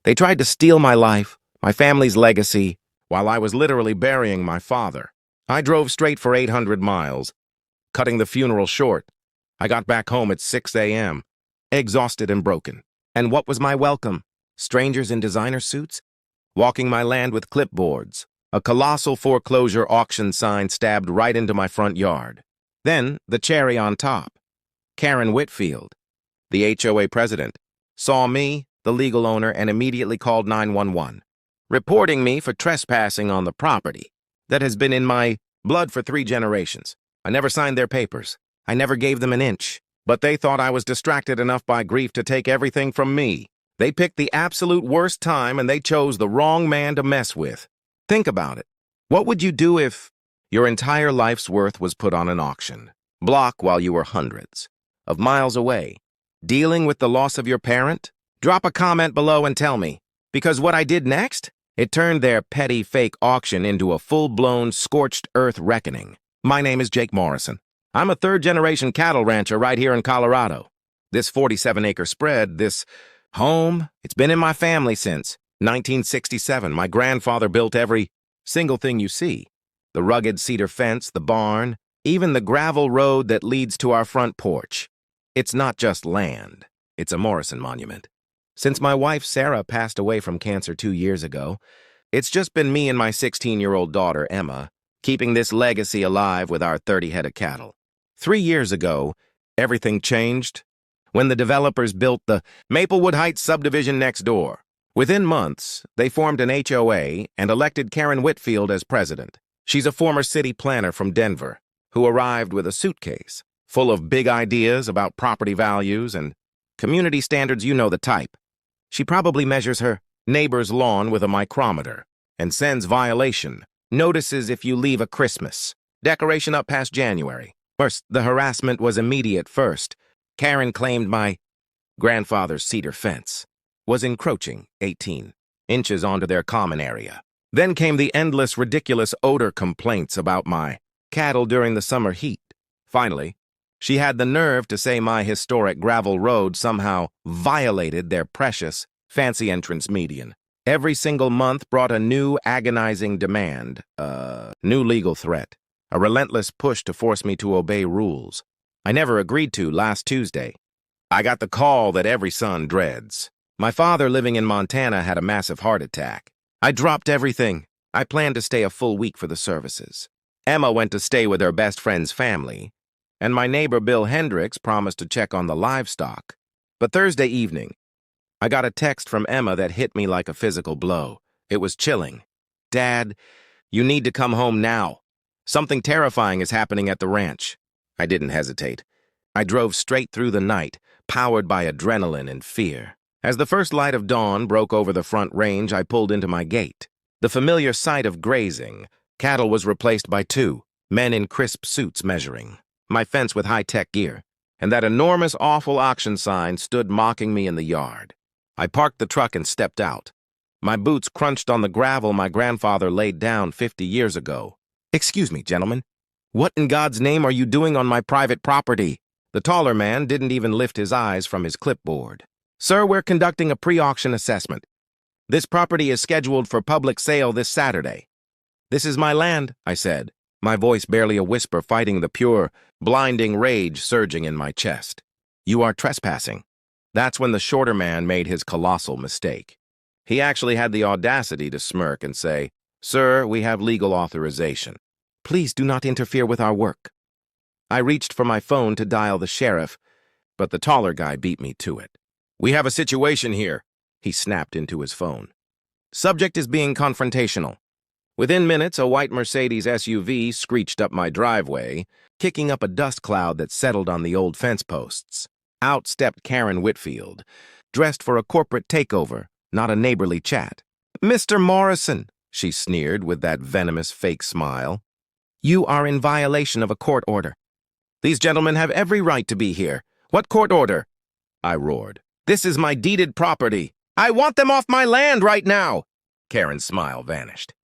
They tried to steal my life, my family's legacy, while I was literally burying my father. I drove straight for 800 miles, cutting the funeral short. I got back home at 6 a.m., exhausted and broken. And what was my welcome? Strangers in designer suits? Walking my land with clipboards. A colossal foreclosure auction sign stabbed right into my front yard. Then, the cherry on top. Karen Whitfield, the HOA president, saw me, the legal owner, and immediately called 911, reporting me for trespassing on the property that has been in my blood for 3 generations. I never signed their papers. I never gave them an inch. But they thought I was distracted enough by grief to take everything from me. They picked the absolute worst time, and they chose the wrong man to mess with. Think about it. What would you do if your entire life's worth was put on an auction block while you were hundreds of miles away, dealing with the loss of your parent? Drop a comment below and tell me, because what I did next, it turned their petty fake auction into a full-blown scorched earth reckoning. My name is Jake Morrison. I'm a third-generation cattle rancher right here in Colorado. This 47-acre spread, this home, it's been in my family since 1967. My grandfather built every single thing you see. The rugged cedar fence, the barn, even the gravel road that leads to our front porch. It's not just land. It's a Morrison monument. Since my wife Sarah passed away from cancer 2 years ago, it's just been me and my 16-year-old daughter, Emma, keeping this legacy alive with our 30 head of cattle. 3 years ago, everything changed when the developers built the Maplewood Heights subdivision next door. Within months, they formed an HOA and elected Karen Whitfield as president. She's a former city planner from Denver who arrived with a suitcase full of big ideas about property values and community standards. You know the type. She probably measures her neighbor's lawn with a micrometer and sends violation notices if you leave a Christmas decoration up past January. First, the harassment was immediate. First, Karen claimed my grandfather's cedar fence was encroaching 18 inches onto their common area. Then came the endless, ridiculous odor complaints about my cattle during the summer heat. Finally, she had the nerve to say my historic gravel road somehow violated their precious, fancy entrance median. Every single month brought a new agonizing demand, new legal threat, a relentless push to force me to obey rules I never agreed to. Last Tuesday, I got the call that every son dreads. My father, living in Montana, had a massive heart attack. I dropped everything. I planned to stay a full week for the services. Emma went to stay with her best friend's family, and my neighbor Bill Hendricks promised to check on the livestock. But Thursday evening, I got a text from Emma that hit me like a physical blow. It was chilling. "Dad, you need to come home now. Something terrifying is happening at the ranch." I didn't hesitate. I drove straight through the night, powered by adrenaline and fear. As the first light of dawn broke over the front range, I pulled into my gate. The familiar sight of grazing cattle was replaced by 2 men in crisp suits measuring, my fence with high-tech gear, and that enormous, awful auction sign stood mocking me in the yard. I parked the truck and stepped out. My boots crunched on the gravel my grandfather laid down 50 years ago. "Excuse me, gentlemen. What in God's name are you doing on my private property?" The taller man didn't even lift his eyes from his clipboard. "Sir, we're conducting a pre-auction assessment. This property is scheduled for public sale this Saturday." "This is my land," I said, my voice barely a whisper, fighting the pure, blinding rage surging in my chest. "You are trespassing." That's when the shorter man made his colossal mistake. He actually had the audacity to smirk and say, "Sir, we have legal authorization. Please do not interfere with our work." I reached for my phone to dial the sheriff, but the taller guy beat me to it. "We have a situation here," he snapped into his phone. "Subject is being confrontational." Within minutes, a white Mercedes SUV screeched up my driveway, kicking up a dust cloud that settled on the old fence posts. Out stepped Karen Whitfield, dressed for a corporate takeover, not a neighborly chat. "Mr. Morrison," she sneered with that venomous fake smile, "you are in violation of a court order. These gentlemen have every right to be here." "What court order?" I roared. "This is my deeded property. I want them off my land right now." Karen's smile vanished.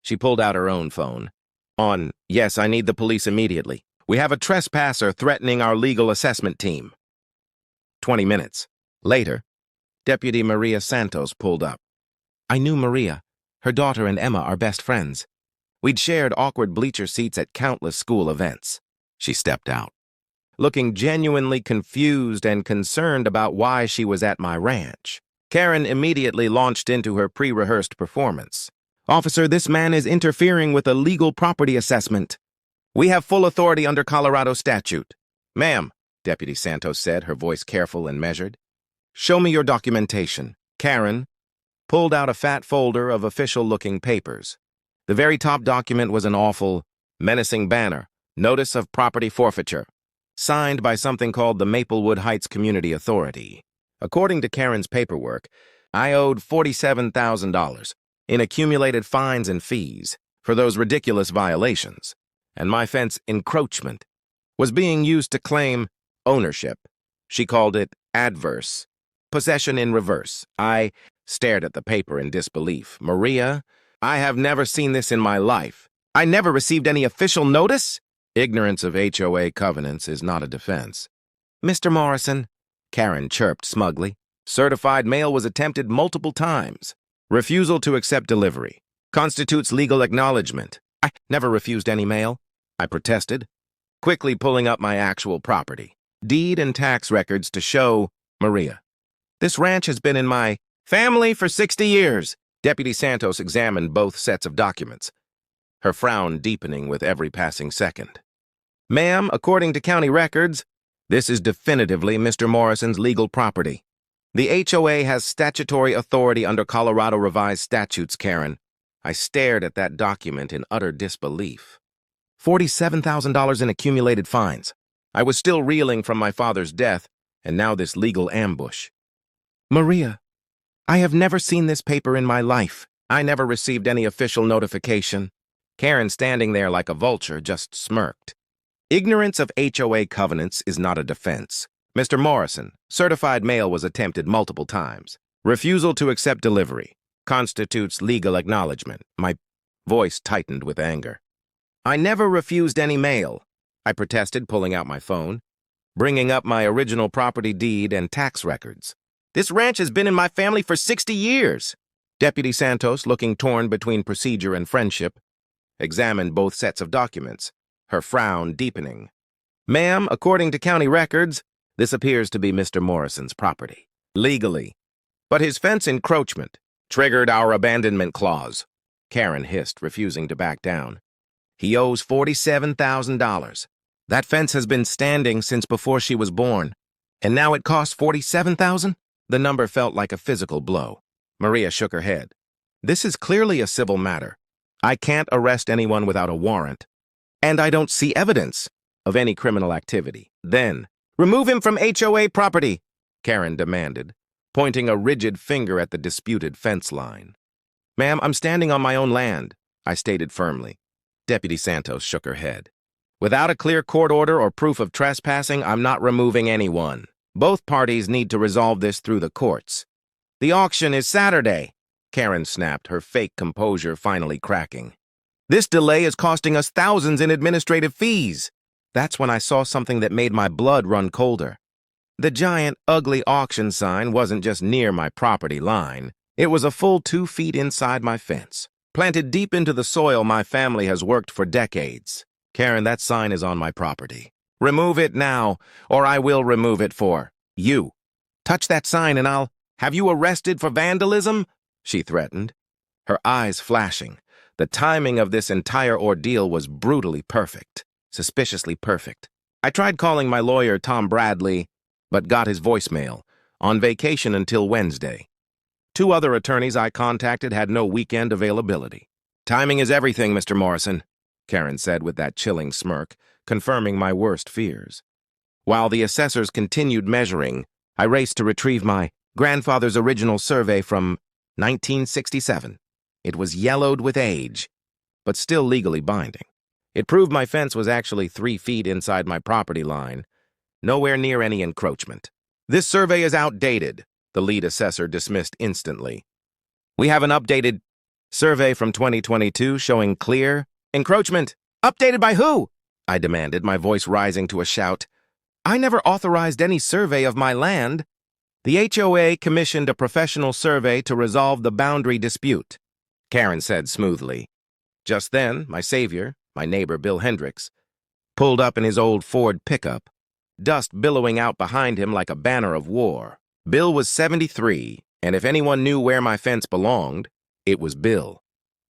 She pulled out her own phone. "Yes, I need the police immediately. We have a trespasser threatening our legal assessment team." 20 minutes later, Deputy Maria Santos pulled up. I knew Maria. Her daughter and Emma are best friends. We'd shared awkward bleacher seats at countless school events. She stepped out, looking genuinely confused and concerned about why she was at my ranch. Karen immediately launched into her pre-rehearsed performance. Officer, this man is interfering with a legal property assessment. We have full authority under Colorado statute. Ma'am, Deputy Santos said, her voice careful and measured. Show me your documentation. Karen pulled out a fat folder of official-looking papers. The very top document was an awful, menacing banner, Notice of Property Forfeiture, signed by something called the Maplewood Heights Community Authority. According to Karen's paperwork, I owed $47,000 in accumulated fines and fees for those ridiculous violations, and my fence encroachment was being used to claim ownership. She called it adverse possession in reverse. I stared at the paper in disbelief. Maria, I have never seen this in my life. I never received any official notice? Ignorance of HOA covenants is not a defense. Mr. Morrison, Karen chirped smugly. Certified mail was attempted multiple times. Refusal to accept delivery constitutes legal acknowledgement. I never refused any mail, I protested, quickly pulling up my actual property. Deed and tax records to show Maria. This ranch has been in my family for 60 years. Deputy Santos examined both sets of documents, her frown deepening with every passing second. Ma'am, according to county records, this is definitively Mr. Morrison's legal property. The HOA has statutory authority under Colorado revised statutes, Karen. I stared at that document in utter disbelief. $47,000 in accumulated fines. I was still reeling from my father's death, and now this legal ambush. Maria, I have never seen this paper in my life. I never received any official notification. Karen, standing there like a vulture, just smirked. Ignorance of HOA covenants is not a defense. Mr. Morrison, certified mail was attempted multiple times. Refusal to accept delivery constitutes legal acknowledgement. My voice tightened with anger. I never refused any mail, I protested, pulling out my phone, bringing up my original property deed and tax records. This ranch has been in my family for 60 years. Deputy Santos, looking torn between procedure and friendship, examined both sets of documents, her frown deepening. Ma'am, according to county records, this appears to be Mr. Morrison's property. Legally. But his fence encroachment triggered our abandonment clause. Karen hissed, refusing to back down. He owes $47,000. That fence has been standing since before she was born. And now it costs $47,000? The number felt like a physical blow. Maria shook her head. This is clearly a civil matter. I can't arrest anyone without a warrant. And I don't see evidence of any criminal activity. Then, remove him from HOA property, Karen demanded, pointing a rigid finger at the disputed fence line. Ma'am, I'm standing on my own land, I stated firmly. Deputy Santos shook her head. Without a clear court order or proof of trespassing, I'm not removing anyone. Both parties need to resolve this through the courts. The auction is Saturday, Karen snapped, her fake composure finally cracking. This delay is costing us thousands in administrative fees. That's when I saw something that made my blood run colder. The giant, ugly auction sign wasn't just near my property line. It was a full 2 feet inside my fence, planted deep into the soil my family has worked for decades. Karen, that sign is on my property. Remove it now, or I will remove it for you. Touch that sign and I'll have you arrested for vandalism, she threatened, her eyes flashing. The timing of this entire ordeal was brutally perfect, suspiciously perfect. I tried calling my lawyer, Tom Bradley, but got his voicemail, on vacation until Wednesday. 2 other attorneys I contacted had no weekend availability. Timing is everything, Mr. Morrison, Karen said with that chilling smirk, confirming my worst fears. While the assessors continued measuring, I raced to retrieve my grandfather's original survey from 1967. It was yellowed with age, but still legally binding. It proved my fence was actually 3 feet inside my property line, nowhere near any encroachment. This survey is outdated, the lead assessor dismissed instantly. We have an updated survey from 2022 showing clear encroachment. Updated by who? I demanded, my voice rising to a shout. I never authorized any survey of my land. The HOA commissioned a professional survey to resolve the boundary dispute, Karen said smoothly. Just then, my savior, my neighbor Bill Hendricks, pulled up in his old Ford pickup, dust billowing out behind him like a banner of war. Bill was 73, and if anyone knew where my fence belonged, it was Bill.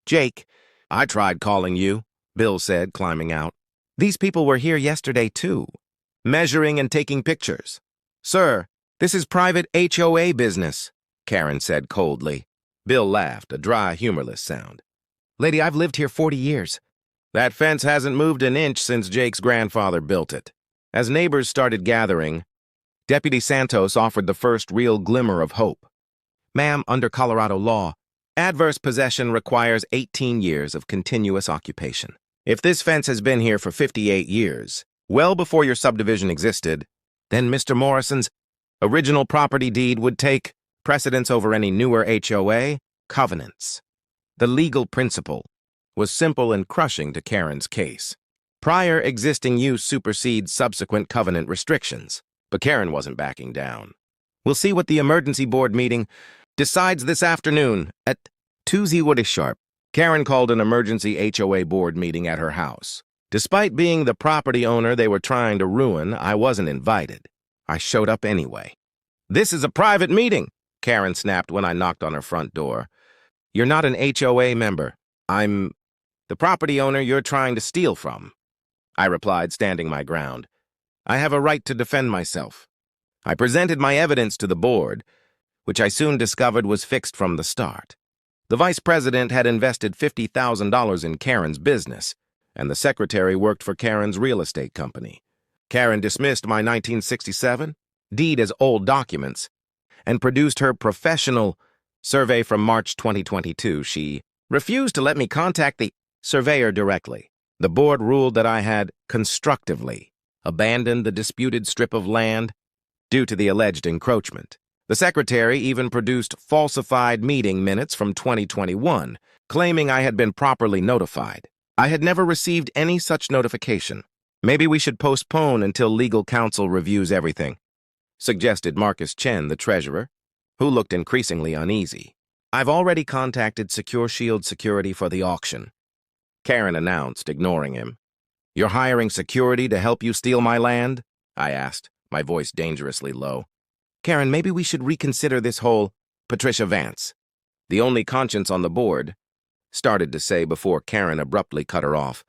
"Jake, I tried calling you," Bill said, climbing out. "These people were here yesterday, too, measuring and taking pictures." "Sir, this is private HOA business," Karen said coldly. Bill laughed, a dry, humorless sound. "Lady, I've lived here 40 years. That fence hasn't moved an inch since Jake's grandfather built it." As neighbors started gathering, Deputy Santos offered the first real glimmer of hope. "Ma'am, under Colorado law, adverse possession requires 18 years of continuous occupation. If this fence has been here for 58 years, well before your subdivision existed, then Mr. Morrison's original property deed would take precedence over any newer HOA covenants." The legal principle was simple and crushing to Karen's case. Prior existing use supersedes subsequent covenant restrictions. But Karen wasn't backing down. "We'll see what the emergency board meeting decides this afternoon at 2:00 sharp." Karen called an emergency HOA board meeting at her house. Despite being the property owner they were trying to ruin, I wasn't invited. I showed up anyway. "This is a private meeting," Karen snapped when I knocked on her front door. "You're not an HOA member. I'm the property owner you're trying to steal from," I replied, standing my ground. "I have a right to defend myself." I presented my evidence to the board, which I soon discovered was fixed from the start. The vice president had invested $50,000 in Karen's business, and the secretary worked for Karen's real estate company. Karen dismissed my 1967 deed as old documents and produced her professional survey from March 2022. She refused to let me contact the surveyor directly. The board ruled that I had constructively abandoned the disputed strip of land due to the alleged encroachment. The secretary even produced falsified meeting minutes from 2021, claiming I had been properly notified. I had never received any such notification. "Maybe we should postpone until legal counsel reviews everything," suggested Marcus Chen, the treasurer, who looked increasingly uneasy. "I've already contacted Secure Shield Security for the auction," Karen announced, ignoring him. "You're hiring security to help you steal my land?" I asked, my voice dangerously low. "Karen, maybe we should reconsider this whole..." Patricia Vance, the only conscience on the board, started to say before Karen abruptly cut her off.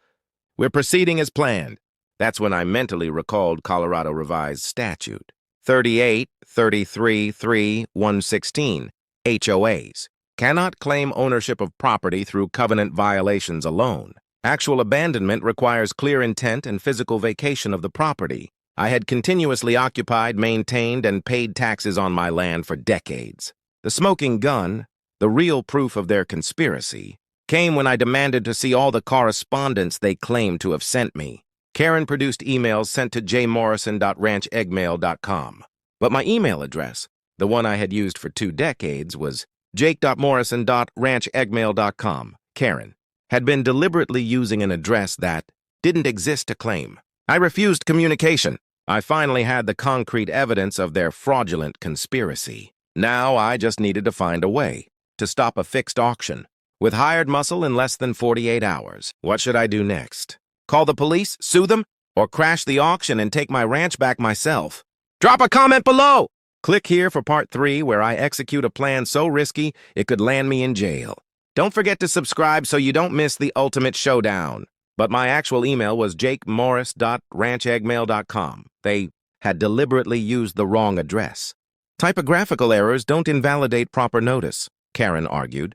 "We're proceeding as planned." That's when I mentally recalled Colorado Revised Statute 38-33-3-116. HOAs cannot claim ownership of property through covenant violations alone. Actual abandonment requires clear intent and physical vacation of the property. I had continuously occupied, maintained, and paid taxes on my land for decades. The smoking gun, the real proof of their conspiracy, came when I demanded to see all the correspondence they claimed to have sent me. Karen produced emails sent to jmorrison.rancheggmail.com. But my email address, the one I had used for 2 decades, was jake.morrison.rancheggmail.com. Karen had been deliberately using an address that didn't exist to claim. I refused communication. I finally had the concrete evidence of their fraudulent conspiracy. Now I just needed to find a way to stop a fixed auction with hired muscle in less than 48 hours. What should I do next? Call the police, sue them, or crash the auction and take my ranch back myself? Drop a comment below! Click here for part 3, where I execute a plan so risky it could land me in jail. Don't forget to subscribe so you don't miss the ultimate showdown. But my actual email was jakemorris.rancheggmail.com. They had deliberately used the wrong address. Typographical errors don't invalidate proper notice, Karen argued,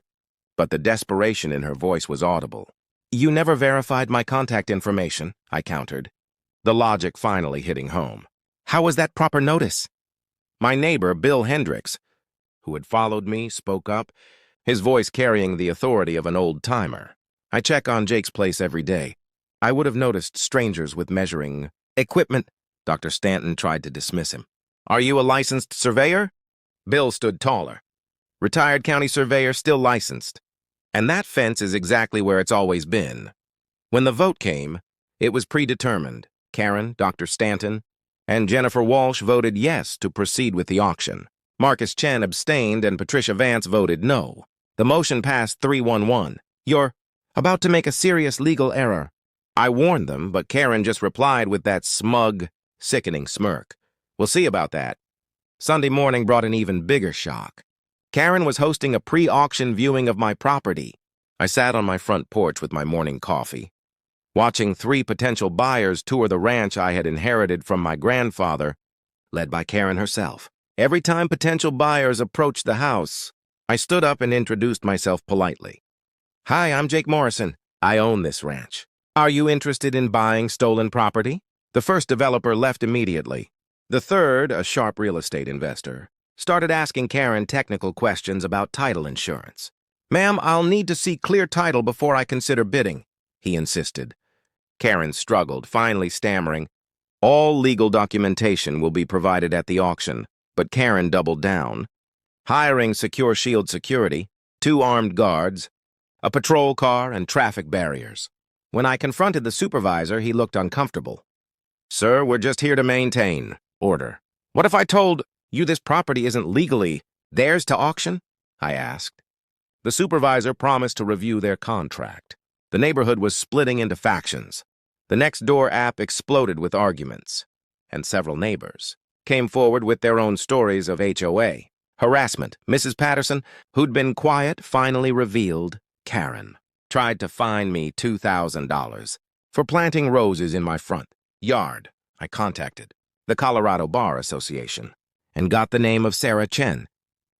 but the desperation in her voice was audible. You never verified my contact information, I countered, the logic finally hitting home. How was that proper notice? My neighbor, Bill Hendricks, who had followed me, spoke up, his voice carrying the authority of an old-timer. I check on Jake's place every day. I would have noticed strangers with measuring equipment. Dr. Stanton tried to dismiss him. Are you a licensed surveyor? Bill stood taller. Retired county surveyor, still licensed. And that fence is exactly where it's always been. When the vote came, it was predetermined. Karen, Dr. Stanton, and Jennifer Walsh voted yes to proceed with the auction. Marcus Chen abstained and Patricia Vance voted no. The motion passed 3-1-1. You're about to make a serious legal error. I warned them, but Karen just replied with that smug, sickening smirk. We'll see about that. Sunday morning brought an even bigger shock. Karen was hosting a pre-auction viewing of my property. I sat on my front porch with my morning coffee, watching 3 potential buyers tour the ranch I had inherited from my grandfather, led by Karen herself. Every time potential buyers approached the house, I stood up and introduced myself politely. Hi, I'm Jake Morrison. I own this ranch. Are you interested in buying stolen property? The first developer left immediately. The third, a sharp real estate investor, started asking Karen technical questions about title insurance. Ma'am, I'll need to see clear title before I consider bidding, he insisted. Karen struggled, finally stammering, all legal documentation will be provided at the auction, but Karen doubled down. Hiring Secure Shield security, 2 armed guards, a patrol car, and traffic barriers. When I confronted the supervisor, he looked uncomfortable. Sir, we're just here to maintain order. What if I told you this property isn't legally theirs to auction? I asked. The supervisor promised to review their contract. The neighborhood was splitting into factions. The Nextdoor app exploded with arguments, and several neighbors came forward with their own stories of HOA harassment. Mrs. Patterson, who'd been quiet, finally revealed Karen tried to fine me $2,000 for planting roses in my front yard. I contacted the Colorado Bar Association and got the name of Sarah Chen,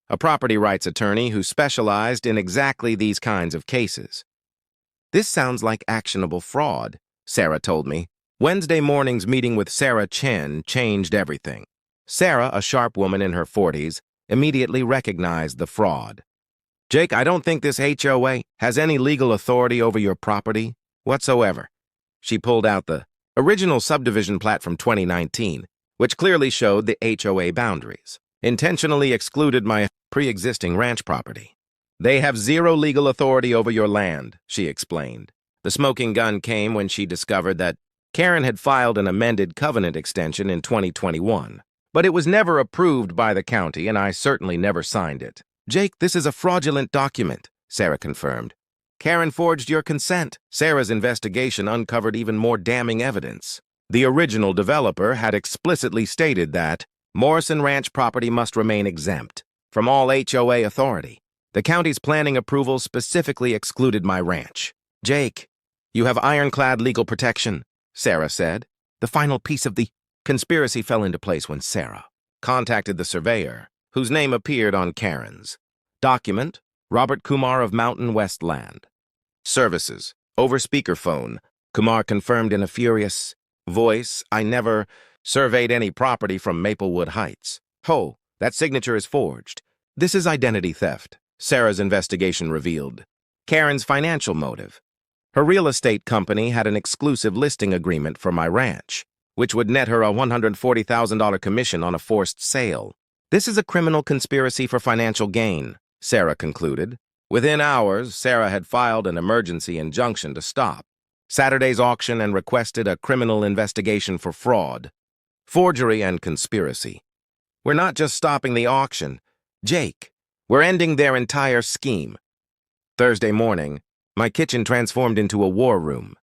a property rights attorney who specialized in exactly these kinds of cases. This sounds like actionable fraud, Sarah told me. Wednesday morning's meeting with Sarah Chen changed everything. Sarah, a sharp woman in her 40s, immediately recognized the fraud. Jake, I don't think this HOA has any legal authority over your property whatsoever. She pulled out the original subdivision plat from 2019, which clearly showed the HOA boundaries, intentionally excluded my pre-existing ranch property. They have 0 legal authority over your land, she explained. The smoking gun came when she discovered that Karen had filed an amended covenant extension in 2021, but it was never approved by the county, and I certainly never signed it. Jake, this is a fraudulent document, Sarah confirmed. Karen forged your consent. Sarah's investigation uncovered even more damning evidence. The original developer had explicitly stated that Morrison Ranch property must remain exempt from all HOA authority. The county's planning approval specifically excluded my ranch. Jake, you have ironclad legal protection, Sarah said. The final piece of the conspiracy fell into place when Sarah contacted the surveyor, whose name appeared on Karen's document, Robert Kumar of Mountain West Land. Services, over speakerphone. Kumar confirmed in a furious voice, I never surveyed any property from Maplewood Heights. Ho, that signature is forged. This is identity theft, Sarah's investigation revealed. Karen's financial motive. Her real estate company had an exclusive listing agreement for my ranch, which would net her a $140,000 commission on a forced sale. This is a criminal conspiracy for financial gain, Sarah concluded. Within hours, Sarah had filed an emergency injunction to stop Saturday's auction and requested a criminal investigation for fraud, forgery, and conspiracy. We're not just stopping the auction, Jake. We're ending their entire scheme. Thursday morning, my kitchen transformed into a war room.